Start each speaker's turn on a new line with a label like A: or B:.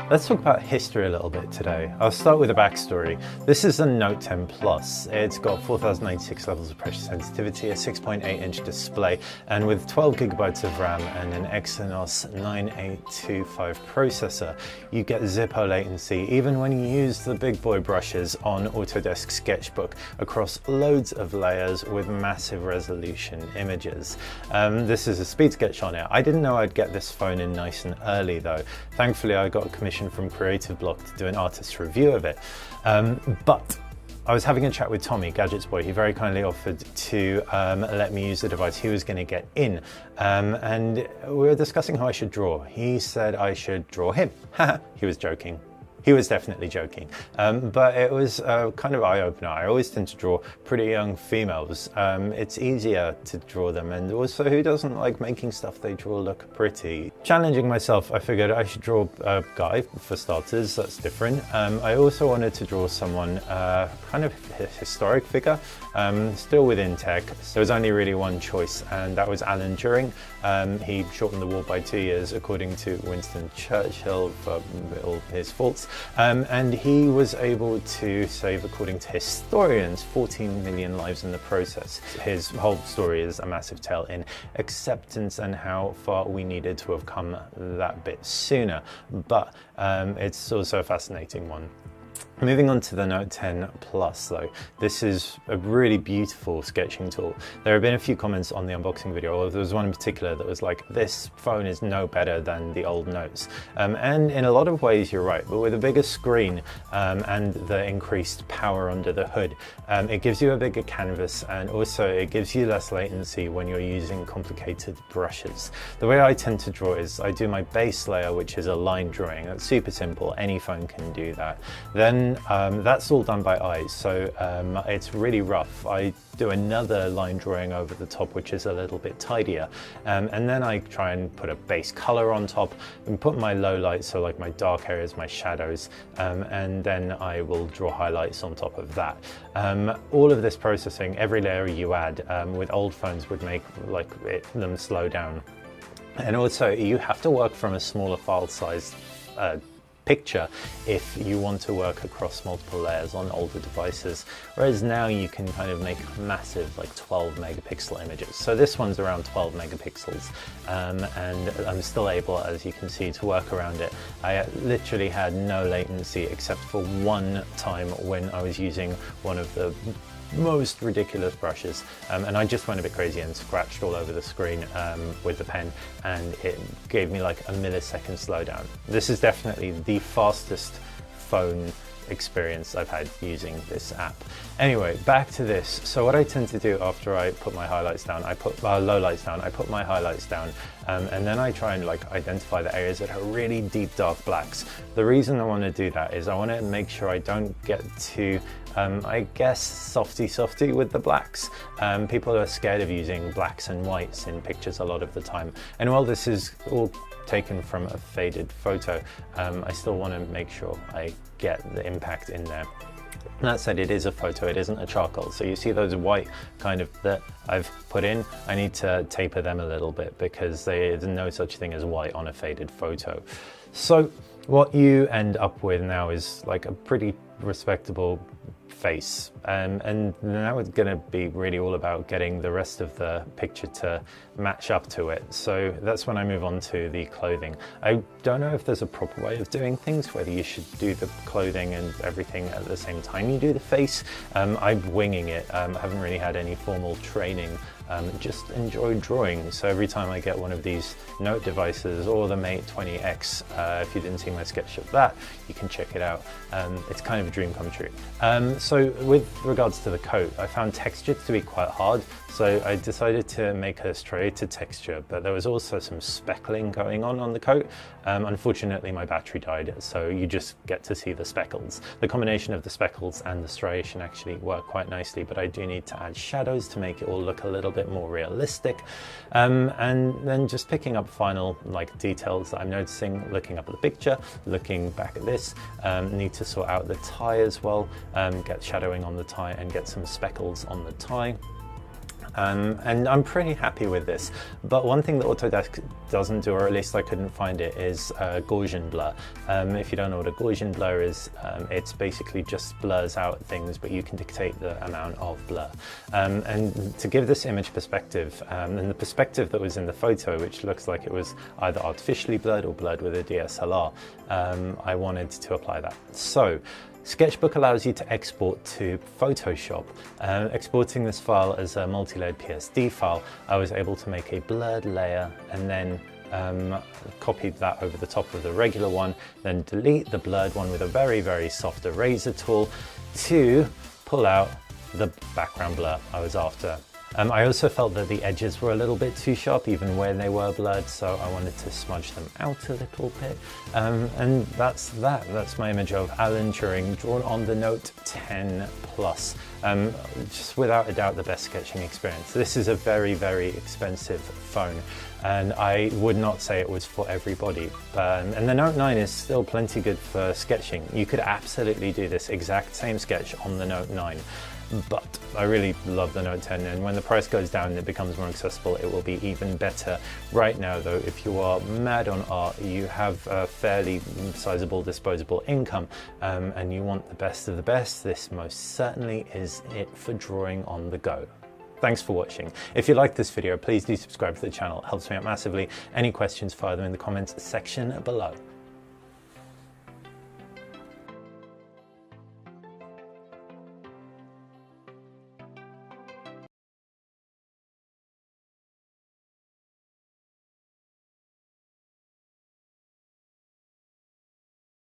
A: Let's talk about history a little bit today. I'll start with a backstory. This is a Note 10 Plus. It's got 4096 levels of pressure sensitivity, a 6.8-inch display, and with 12 gigabytes of RAM and an Exynos 9825 processor, you get zippo latency even when you use the big boy brushes on Autodesk Sketchbook across loads of layers with massive resolution images. This is a speed sketch on it. I didn't know I'd get this phone in nice and early though. Thankfully, I got a commission from Creative Block to do an artist's review of it. But I was having a chat with Tommy, Gadgets Boy. He very kindly offered to let me use the device he was going to get in. And we were discussing how I should draw. He said I should draw him. He was joking. He was definitely joking, but it was kind of eye-opener. I always tend to draw pretty young females. It's easier to draw them, and also who doesn't like making stuff they draw look pretty? Challenging myself, I figured I should draw a guy for starters. That's different. I also wanted to draw someone kind of historic figure, still within tech. There was only really one choice, and that was Alan Turing. He shortened the war by 2 years, according to Winston Churchill, for all his faults. And he was able to save, according to historians, 14 million lives in the process. His whole story is a massive tale in acceptance and how far we needed to have come that bit sooner. But it's also a fascinating one. Moving on to the Note 10 Plus though, this is a really beautiful sketching tool. There have been a few comments on the unboxing video, although there was one in particular that was like, this phone is no better than the old Notes. And in a lot of ways you're right, but with a bigger screen and the increased power under the hood, it gives you a bigger canvas, and also it gives you less latency when you're using complicated brushes. The way I tend to draw is I do my base layer, which is a line drawing. That's super simple, any phone can do that. Then that's all done by eyes, so it's really rough. I do another line drawing over the top, which is a little bit tidier, and then I try and put a base color on top and put my low lights, so like my dark areas, my shadows, and then I will draw highlights on top of that. All of this processing, every layer you add, with old phones would make them slow down, and also you have to work from a smaller file size picture if you want to work across multiple layers on older devices, whereas now you can kind of make massive, like 12 megapixel images. So this one's around 12 megapixels, and I'm still able, as you can see, to work around it. I literally had no latency except for one time when I was using one of the most ridiculous brushes, and I just went a bit crazy and scratched all over the screen with the pen, and it gave me like a millisecond slowdown. This is definitely the fastest phone experience I've had using this app. Anyway, back to this. So what I tend to do after I put my highlights down, I put low lights down, I put my highlights down, and then I try and like identify the areas that are really deep dark blacks. The reason I want to do that is I want to make sure I don't get too I guess softy with the blacks. People are scared of using blacks and whites in pictures a lot of the time, and while this is all taken from a faded photo, I still want to make sure I get the impact in there. That said, it is a photo, it isn't a charcoal. So you see those white kind of that I've put in, I need to taper them a little bit because there's no such thing as white on a faded photo. So what you end up with now is like a pretty respectable face, and now it's going to be really all about getting the rest of the picture to match up to it. So that's when I move on to the clothing. I don't know if there's a proper way of doing things, whether you should do the clothing and everything at the same time you do the face. I'm winging it. I haven't really had any formal training. Just enjoy drawing. So every time I get one of these Note devices or the Mate 20X, if you didn't see my sketch of that, you can check it out. It's kind of a dream come true. So with regards to the coat, I found texture to be quite hard. So I decided to make a striated texture, but there was also some speckling going on the coat. Unfortunately, my battery died, so you just get to see the speckles. The combination of the speckles and the striation actually work quite nicely, but I do need to add shadows to make it all look a little bit more realistic. And then just picking up final details that I'm noticing, looking up at the picture, looking back at this. Need to sort out the tie as well, get shadowing on the tie and get some speckles on the tie. and I'm pretty happy with this. But one thing that Autodesk doesn't do, or at least I couldn't find it, is Gaussian blur. If you don't know what a Gaussian blur is, it's basically just blurs out things, but you can dictate the amount of blur. And to give this image perspective, and the perspective that was in the photo, which looks like it was either artificially blurred or blurred with a DSLR, I wanted to apply that. So Sketchbook allows you to export to Photoshop. Exporting this file as a multi-layered PSD file, I was able to make a blurred layer and then copied that over the top of the regular one, then delete the blurred one with a very, very soft eraser tool to pull out the background blur I was after. I also felt that the edges were a little bit too sharp even when they were blurred, so I wanted to smudge them out a little bit. And that's that. That's my image of Alan Turing drawn on the Note 10 Plus. Just without a doubt the best sketching experience. This is a very, very expensive phone, and I would not say it was for everybody. And the Note 9 is still plenty good for sketching. You could absolutely do this exact same sketch on the Note 9. But I really love the Note 10, and when the price goes down and it becomes more accessible, it will be even better. Right now though, if you are mad on art, you have a fairly sizable disposable income, and you want the best of the best, this most certainly is it for drawing on the go. Thanks for watching. If you liked this video, please do subscribe to the channel. It helps me out massively. Any questions, fire them in the comments section below.